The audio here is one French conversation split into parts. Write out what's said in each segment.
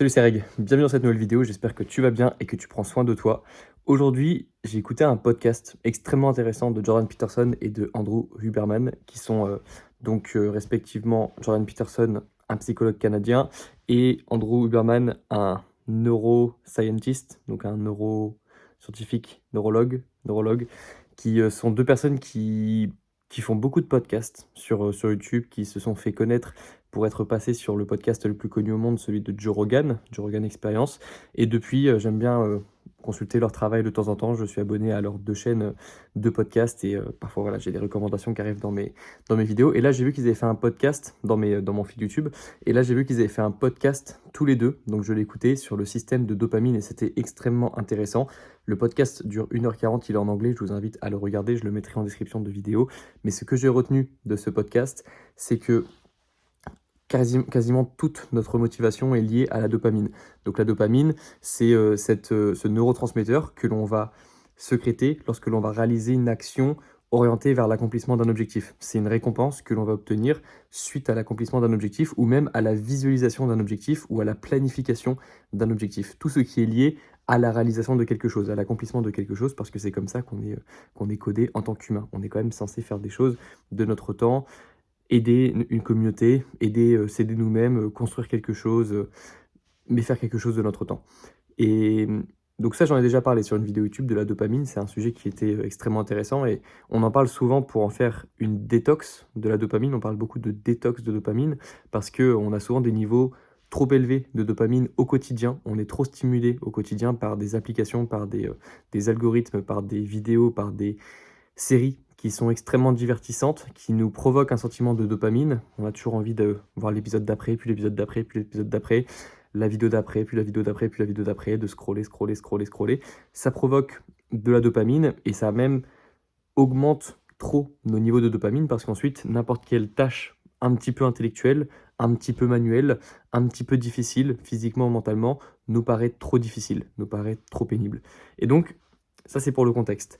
Salut, c'est Reg. Bienvenue dans cette nouvelle vidéo. J'espère que tu vas bien et que tu prends soin de toi. Aujourd'hui, j'ai écouté un podcast extrêmement intéressant de Jordan Peterson et de Andrew Huberman, qui sont respectivement Jordan Peterson, un psychologue canadien, et Andrew Huberman, un neuroscientist, donc un neuroscientifique, neurologue, qui sont deux personnes qui font beaucoup de podcasts sur YouTube, qui se sont fait connaître pour être passé sur le podcast le plus connu au monde, celui de Joe Rogan Experience. Et depuis, j'aime bien consulter leur travail de temps en temps. Je suis abonné à leurs deux chaînes de podcasts et parfois voilà, j'ai des recommandations qui arrivent dans mes vidéos. Et là, j'ai vu qu'ils avaient fait un podcast dans mon feed YouTube. Et là, j'ai vu qu'ils avaient fait un podcast tous les deux. Donc, je l'ai écouté sur le système de dopamine et c'était extrêmement intéressant. Le podcast dure 1h40, il est en anglais. Je vous invite à le regarder. Je le mettrai en description de vidéo. Mais ce que j'ai retenu de ce podcast, c'est que quasiment toute notre motivation est liée à la dopamine. Donc la dopamine, c'est ce neurotransmetteur que l'on va sécréter lorsque l'on va réaliser une action orientée vers l'accomplissement d'un objectif. C'est une récompense que l'on va obtenir suite à l'accomplissement d'un objectif ou même à la visualisation d'un objectif ou à la planification d'un objectif. Tout ce qui est lié à la réalisation de quelque chose, à l'accomplissement de quelque chose, parce que c'est comme ça qu'on est codé en tant qu'humain. On est quand même censé faire des choses de notre temps, aider une communauté, s'aider nous-mêmes, construire quelque chose, mais faire quelque chose de notre temps. Et donc ça, j'en ai déjà parlé sur une vidéo YouTube de la dopamine. C'est un sujet qui était extrêmement intéressant et on en parle souvent pour en faire une détox de la dopamine. On parle beaucoup de détox de dopamine parce qu'on a souvent des niveaux trop élevés de dopamine au quotidien. On est trop stimulé au quotidien par des applications, par des algorithmes, par des vidéos, par des séries qui sont extrêmement divertissantes, qui nous provoquent un sentiment de dopamine. On a toujours envie de voir l'épisode d'après, puis l'épisode d'après, puis l'épisode d'après, la vidéo d'après, puis la vidéo d'après, puis la vidéo d'après, de scroller. Ça provoque de la dopamine et ça même augmente trop nos niveaux de dopamine parce qu'ensuite, n'importe quelle tâche un petit peu intellectuelle, un petit peu manuelle, un petit peu difficile, physiquement ou mentalement, nous paraît trop difficile, nous paraît trop pénible. Et donc, ça c'est pour le contexte.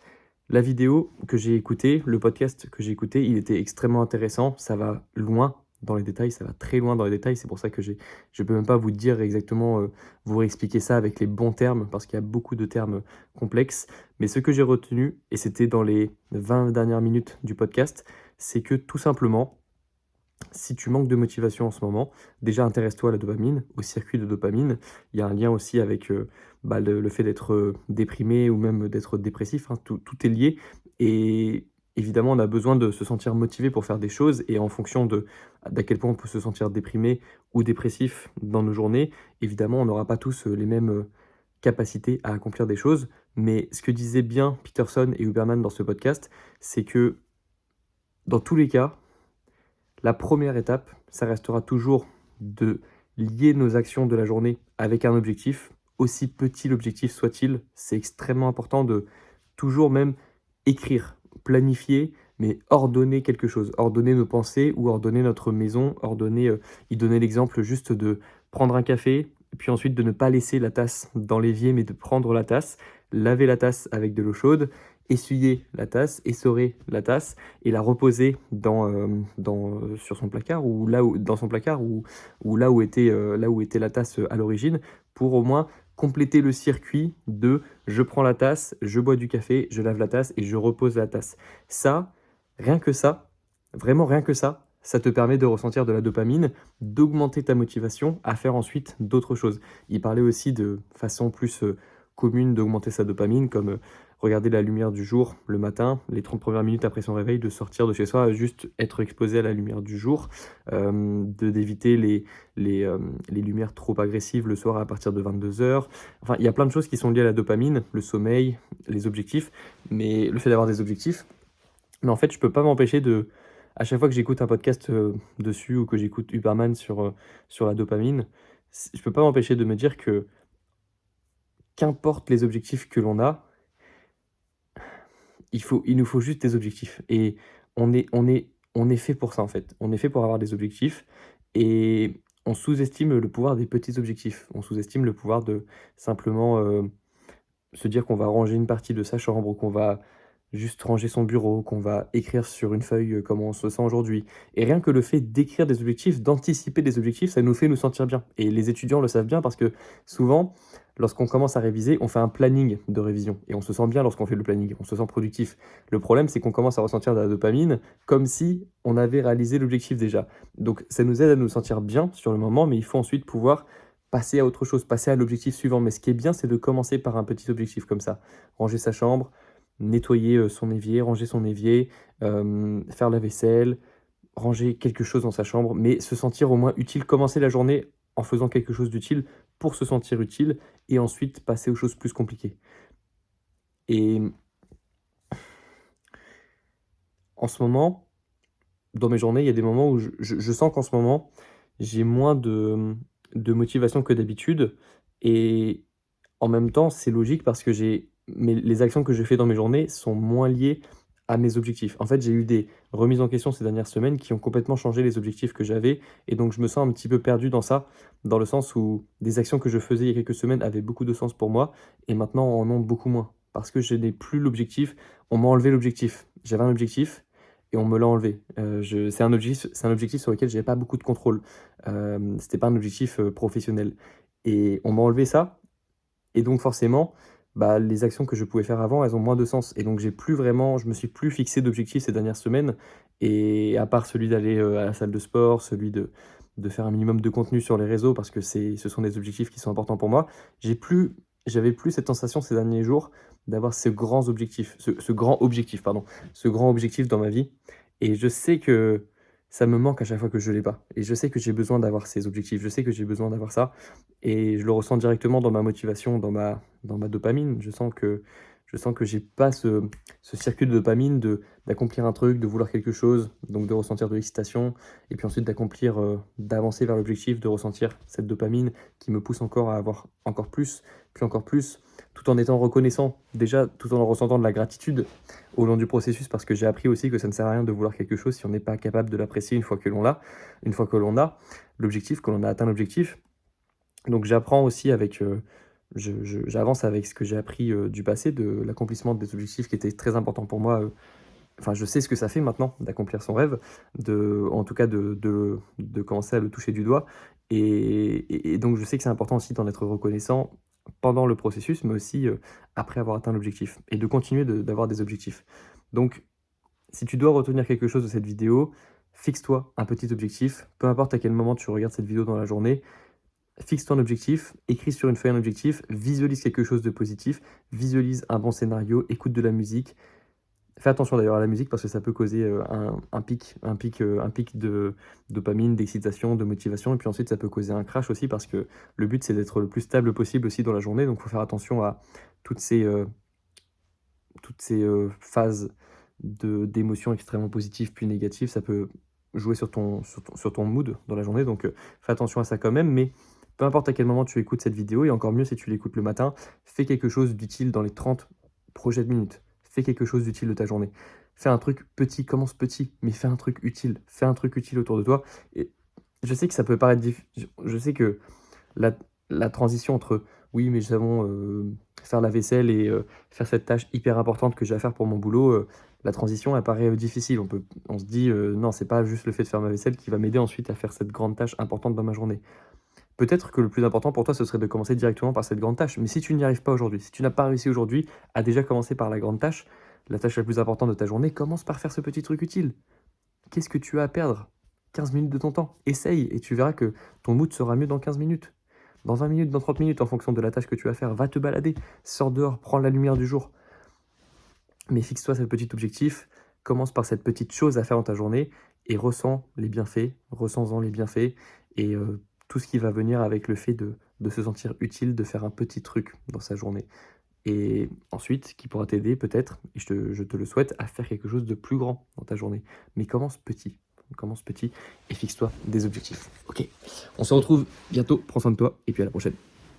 La vidéo que j'ai écoutée, le podcast que j'ai écouté, il était extrêmement intéressant. Ça va loin dans les détails, ça va très loin dans les détails. C'est pour ça que je ne peux même pas vous dire exactement, vous réexpliquer ça avec les bons termes, parce qu'il y a beaucoup de termes complexes. Mais ce que j'ai retenu, et c'était dans les 20 dernières minutes du podcast, c'est que tout simplement, si tu manques de motivation en ce moment, déjà intéresse-toi à la dopamine, au circuit de dopamine. Il y a un lien aussi avec le fait d'être déprimé ou même d'être dépressif, hein. Tout est lié. Et évidemment, on a besoin de se sentir motivé pour faire des choses. Et en fonction d'à quel point on peut se sentir déprimé ou dépressif dans nos journées, évidemment, on n'aura pas tous les mêmes capacités à accomplir des choses. Mais ce que disaient bien Peterson et Huberman dans ce podcast, c'est que dans tous les cas, la première étape, ça restera toujours de lier nos actions de la journée avec un objectif, aussi petit l'objectif soit-il. C'est extrêmement important de toujours même écrire, planifier, mais ordonner quelque chose, ordonner nos pensées ou ordonner notre maison, il donnait l'exemple juste de prendre un café, puis ensuite de ne pas laisser la tasse dans l'évier, mais de prendre la tasse, laver la tasse avec de l'eau chaude, essuyer la tasse, essorer la tasse et la reposer sur son placard ou dans son placard ou là où était la tasse à l'origine pour au moins compléter le circuit de je prends la tasse, je bois du café, je lave la tasse et je repose la tasse. Ça, rien que ça, vraiment rien que ça te permet de ressentir de la dopamine, d'augmenter ta motivation à faire ensuite d'autres choses. Il parlait aussi de façon plus commune d'augmenter sa dopamine, comme regarder la lumière du jour le matin, les 30 premières minutes après son réveil, de sortir de chez soi, juste être exposé à la lumière du jour, d'éviter les lumières trop agressives le soir à partir de 22h. Enfin, il y a plein de choses qui sont liées à la dopamine, le sommeil, les objectifs, mais le fait d'avoir des objectifs. Mais en fait, je peux pas m'empêcher à chaque fois que j'écoute un podcast dessus ou que j'écoute Huberman sur la dopamine, je peux pas m'empêcher de me dire que qu'importe les objectifs que l'on a, il nous faut juste des objectifs. Et on est fait pour ça, en fait. On est fait pour avoir des objectifs et on sous-estime le pouvoir des petits objectifs. On sous-estime le pouvoir de simplement se dire qu'on va ranger une partie de sa chambre ou qu'on va juste ranger son bureau, qu'on va écrire sur une feuille, comment on se sent aujourd'hui. Et rien que le fait d'écrire des objectifs, d'anticiper des objectifs, ça nous fait nous sentir bien. Et les étudiants le savent bien parce que souvent, lorsqu'on commence à réviser, on fait un planning de révision et on se sent bien lorsqu'on fait le planning, on se sent productif. Le problème, c'est qu'on commence à ressentir de la dopamine comme si on avait réalisé l'objectif déjà. Donc ça nous aide à nous sentir bien sur le moment, mais il faut ensuite pouvoir passer à autre chose, passer à l'objectif suivant. Mais ce qui est bien, c'est de commencer par un petit objectif comme ça. Ranger sa chambre, nettoyer, son évier, ranger son évier, faire la vaisselle, ranger quelque chose dans sa chambre, mais se sentir au moins utile. Commencer la journée en faisant quelque chose d'utile pour se sentir utile et ensuite passer aux choses plus compliquées. Et en ce moment, dans mes journées, il y a des moments où je sens qu'en ce moment, j'ai moins de motivation que d'habitude et en même temps, c'est logique parce que les actions que je fais dans mes journées sont moins liées à mes objectifs. En fait, j'ai eu des remises en question ces dernières semaines qui ont complètement changé les objectifs que j'avais et donc je me sens un petit peu perdu dans ça, dans le sens où des actions que je faisais il y a quelques semaines avaient beaucoup de sens pour moi et maintenant en ont beaucoup moins. Parce que je n'ai plus l'objectif, on m'a enlevé l'objectif. J'avais un objectif et on me l'a enlevé. C'est un objectif sur lequel j'avais pas beaucoup de contrôle. C'était pas un objectif, professionnel et on m'a enlevé ça et donc forcément, bah, les actions que je pouvais faire avant, elles ont moins de sens et donc je me suis plus fixé d'objectifs ces dernières semaines et à part celui d'aller, à la salle de sport, celui de faire un minimum de contenu sur les réseaux parce que ce sont des objectifs qui sont importants pour moi, j'avais plus cette sensation ces derniers jours d'avoir ce grand objectif, pardon, ce grand objectif dans ma vie et je sais que ça me manque à chaque fois que je l'ai pas et je sais que j'ai besoin d'avoir ces objectifs, je sais que j'ai besoin d'avoir ça et je le ressens directement dans ma motivation, dans ma dopamine. Je sens que j'ai pas ce circuit de dopamine d'accomplir un truc, de vouloir quelque chose, donc de ressentir de l'excitation et puis ensuite d'avancer vers l'objectif, de ressentir cette dopamine qui me pousse encore à avoir encore plus, puis encore plus, tout en étant reconnaissant, déjà tout en ressentant de la gratitude au long du processus parce que j'ai appris aussi que ça ne sert à rien de vouloir quelque chose si on n'est pas capable de l'apprécier une fois que l'on a l'objectif, que l'on a atteint l'objectif. Donc j'apprends aussi avec, j'avance avec ce que j'ai appris, du passé, de l'accomplissement des objectifs qui étaient très importants pour moi, enfin je sais ce que ça fait maintenant d'accomplir son rêve, en tout cas de commencer à le toucher du doigt et donc je sais que c'est important aussi d'en être reconnaissant pendant le processus, mais aussi, après avoir atteint l'objectif et de continuer d'avoir des objectifs. Donc si tu dois retenir quelque chose de cette vidéo, fixe-toi un petit objectif, peu importe à quel moment tu regardes cette vidéo dans la journée. Fixe ton objectif, écris sur une feuille un objectif, visualise quelque chose de positif, visualise un bon scénario, écoute de la musique. Fais attention d'ailleurs à la musique parce que ça peut causer un pic de dopamine, d'excitation, de motivation. Et puis ensuite, ça peut causer un crash aussi parce que le but, c'est d'être le plus stable possible aussi dans la journée. Donc, il faut faire attention à toutes ces, phases d'émotions extrêmement positives puis négatives. Ça peut jouer sur ton mood dans la journée. Donc, fais attention à ça quand même. Mais peu importe à quel moment tu écoutes cette vidéo, et encore mieux si tu l'écoutes le matin, fais quelque chose d'utile dans les 30 prochaines minutes. Fais quelque chose d'utile de ta journée. Fais un truc petit, commence petit, mais fais un truc utile. Fais un truc utile autour de toi. Et je sais que ça peut paraître difficile. Je sais que la, la transition entre oui, mais nous avons faire la vaisselle et faire cette tâche hyper importante que j'ai à faire pour mon boulot, la transition elle paraît difficile. On se dit non, c'est pas juste le fait de faire ma vaisselle qui va m'aider ensuite à faire cette grande tâche importante dans ma journée. Peut-être que le plus important pour toi, ce serait de commencer directement par cette grande tâche. Mais si tu n'y arrives pas aujourd'hui, si tu n'as pas réussi aujourd'hui à déjà commencer par la grande tâche, la tâche la plus importante de ta journée, commence par faire ce petit truc utile. Qu'est-ce que tu as à perdre? 15 minutes de ton temps. Essaye et tu verras que ton mood sera mieux dans 15 minutes. Dans 20 minutes, dans 30 minutes, en fonction de la tâche que tu vas faire. Va te balader, sors dehors, prends la lumière du jour. Mais fixe-toi ce petit objectif, commence par cette petite chose à faire dans ta journée et ressens les bienfaits, ressens-en les bienfaits et tout ce qui va venir avec le fait de se sentir utile, de faire un petit truc dans sa journée. Et ensuite, qui pourra t'aider peut-être, et je te le souhaite, à faire quelque chose de plus grand dans ta journée. Mais commence petit et fixe-toi des objectifs. Ok, on se retrouve bientôt, prends soin de toi et puis à la prochaine.